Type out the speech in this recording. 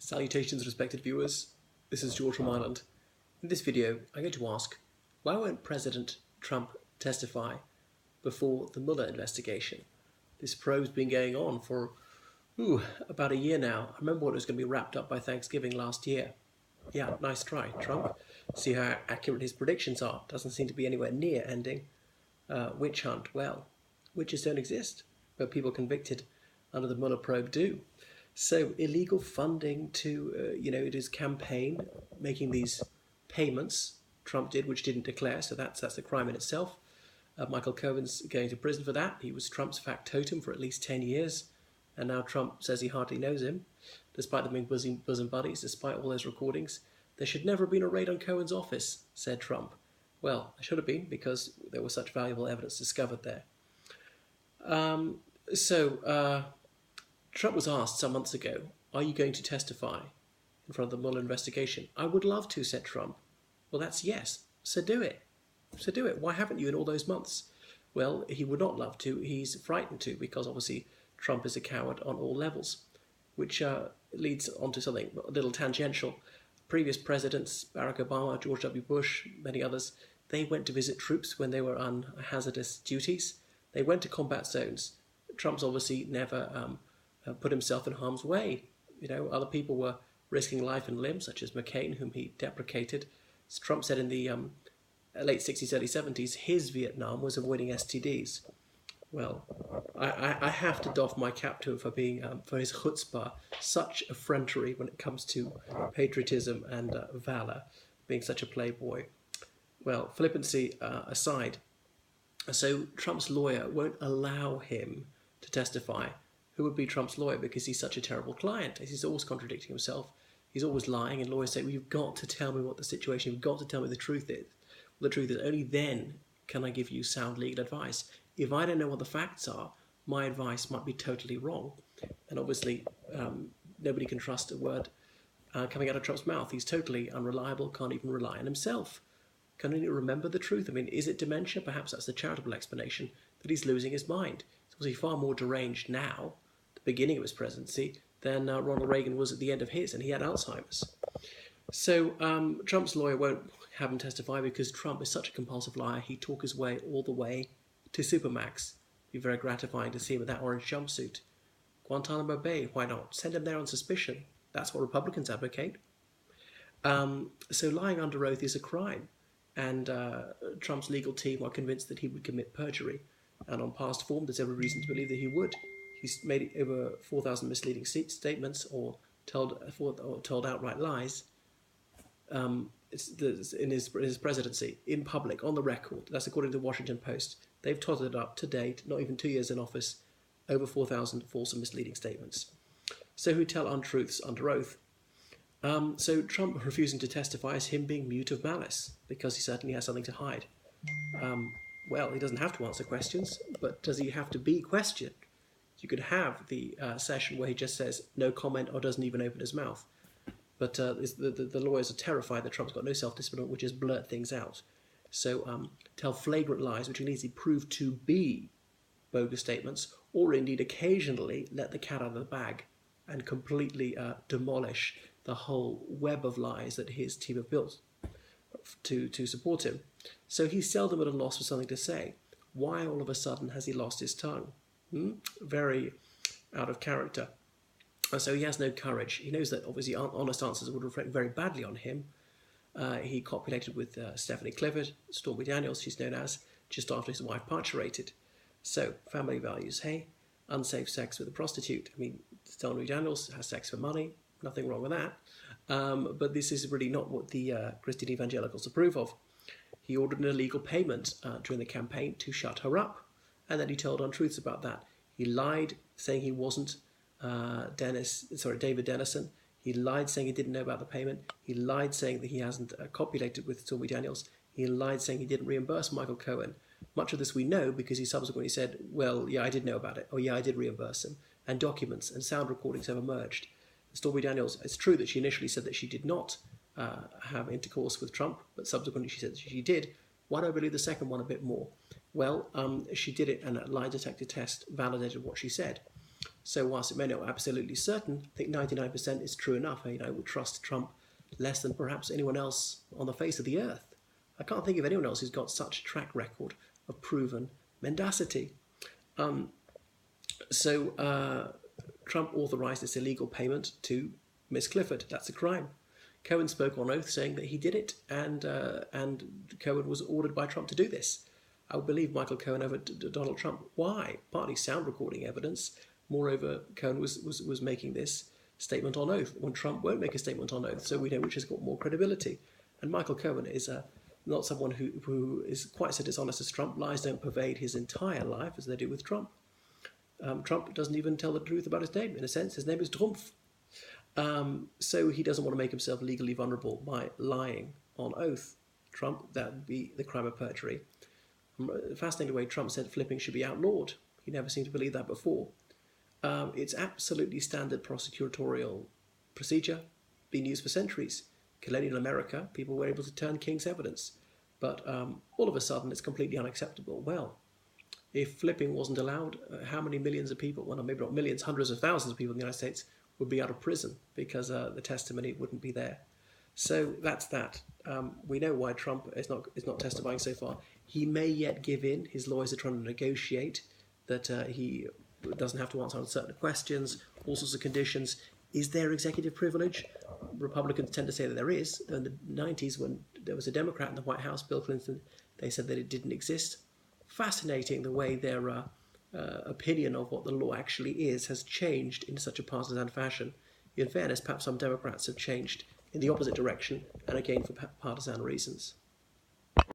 Salutations, respected viewers. This is George from Ireland. In this video, I'm going to ask, why won't President Trump testify before the Mueller investigation? This probe's been going on for about a year now. I remember when it was going to be wrapped up by Thanksgiving last year. Yeah, nice try, Trump. See how accurate his predictions are. Doesn't seem to be anywhere near ending. Witch hunt. Well, witches don't exist, but people convicted under the Mueller probe do. So illegal funding to, his campaign, making these payments, Trump did, which didn't declare, so that's a crime in itself. Michael Cohen's going to prison for that. He was Trump's factotum for at least 10 years, and now Trump says he hardly knows him, despite them being bosom buddies, despite all those recordings. There should never have been a raid on Cohen's office, said Trump. Well, there should have been, because there was such valuable evidence discovered there. Trump was asked some months ago, are you going to testify in front of the Mueller investigation? I would love to, said Trump. Well, that's yes. So do it. Why haven't you in all those months? Well, he would not love to. He's frightened to, because obviously Trump is a coward on all levels, which leads on to something a little tangential. Previous presidents, Barack Obama, George W. Bush, many others, they went to visit troops when they were on hazardous duties. They went to combat zones. Trump's obviously never put himself in harm's way. Other people were risking life and limb, such as McCain, whom he deprecated. As Trump said in the late 60s, early 70s, his Vietnam was avoiding STDs. Well, I have to doff my cap to him for his chutzpah, such effrontery when it comes to patriotism and valor, being such a playboy. Well, flippancy aside, so Trump's lawyer won't allow him to testify. Who would be Trump's lawyer, because he's such a terrible client? He's always contradicting himself. He's always lying, and lawyers say, well, you've got to tell me what the situation, you've got to tell me the truth is. Well, the truth is, only then can I give you sound legal advice. If I don't know what the facts are, my advice might be totally wrong. And obviously, nobody can trust a word coming out of Trump's mouth. He's totally unreliable, can't even rely on himself. Can only remember the truth. I mean, is it dementia? Perhaps that's the charitable explanation, that he's losing his mind. He's obviously far more deranged now, beginning of his presidency, than Ronald Reagan was at the end of his, and he had Alzheimer's. So Trump's lawyer won't have him testify because Trump is such a compulsive liar. He'd talk his way all the way to Supermax. It'd be very gratifying to see him with that orange jumpsuit. Guantanamo Bay, why not? Send him there on suspicion. That's what Republicans advocate. So lying under oath is a crime, and Trump's legal team are convinced that he would commit perjury, and on past form there's every reason to believe that he would. He's made over 4,000 misleading statements or told outright lies in his presidency, in public, on the record. That's according to the Washington Post. They've totted up to date, not even 2 years in office, over 4,000 false and misleading statements. So who tell untruths under oath? So Trump refusing to testify is him being mute of malice, because he certainly has something to hide. Well, he doesn't have to answer questions, but does he have to be questioned? You could have the session where he just says no comment or doesn't even open his mouth. But the lawyers are terrified that Trump's got no self-discipline, which is blurt things out. So tell flagrant lies, which can easily prove to be bogus statements, or indeed occasionally let the cat out of the bag and completely demolish the whole web of lies that his team have built to support him. So he's seldom at a loss for something to say. Why all of a sudden has he lost his tongue? Very out of character. So he has no courage. He knows that obviously honest answers would reflect very badly on him. He copulated with Stephanie Clifford, Stormy Daniels, she's known as, just after his wife parturited. So, family values, hey? Unsafe sex with a prostitute. I mean, Stormy Daniels has sex for money, nothing wrong with that. But this is really not what the Christian evangelicals approve of. He ordered an illegal payment during the campaign to shut her up. And then he told untruths about that. He lied, saying he wasn't David Dennison. He lied, saying he didn't know about the payment. He lied, saying that he hasn't copulated with Stormy Daniels. He lied, saying he didn't reimburse Michael Cohen. Much of this we know because he subsequently said, well, yeah, I did know about it. Oh, yeah, I did reimburse him. And documents and sound recordings have emerged. Stormy Daniels, it's true that she initially said that she did not have intercourse with Trump, but subsequently she said that she did. Why do I believe the second one a bit more? Well, she did it, and a lie detector test validated what she said. So whilst it may not be absolutely certain, I think 99% is true enough. I would trust Trump less than perhaps anyone else on the face of the earth. I can't think of anyone else who's got such a track record of proven mendacity. Trump authorised this illegal payment to Miss Clifford. That's a crime. Cohen spoke on oath saying that he did it, and Cohen was ordered by Trump to do this. I would believe Michael Cohen over Donald Trump. Why? Partly sound recording evidence. Moreover, Cohen was making this statement on oath when Trump won't make a statement on oath, so we know which has got more credibility. And Michael Cohen is not someone who is quite so dishonest as Trump. Lies don't pervade his entire life as they do with Trump. Trump doesn't even tell the truth about his name. In a sense, his name is Trumpf. So he doesn't want to make himself legally vulnerable by lying on oath. Trump, that would be the crime of perjury. Fascinating way Trump said flipping should be outlawed. He never seemed to believe that before. It's absolutely standard prosecutorial procedure, been used for centuries. Colonial America, people were able to turn king's evidence. But all of a sudden, it's completely unacceptable. Well, if flipping wasn't allowed, how many millions of people, well, maybe not millions, hundreds of thousands of people in the United States would be out of prison because the testimony wouldn't be there. So that's that. We know why Trump is not testifying so far. He may yet give in. His lawyers are trying to negotiate that he doesn't have to answer certain questions, all sorts of conditions. Is there executive privilege? Republicans tend to say that there is. In the 90s, when there was a Democrat in the White House, Bill Clinton, they said that it didn't exist. Fascinating the way their opinion of what the law actually is has changed in such a partisan fashion. In fairness, perhaps some Democrats have changed in the opposite direction, and again for partisan reasons.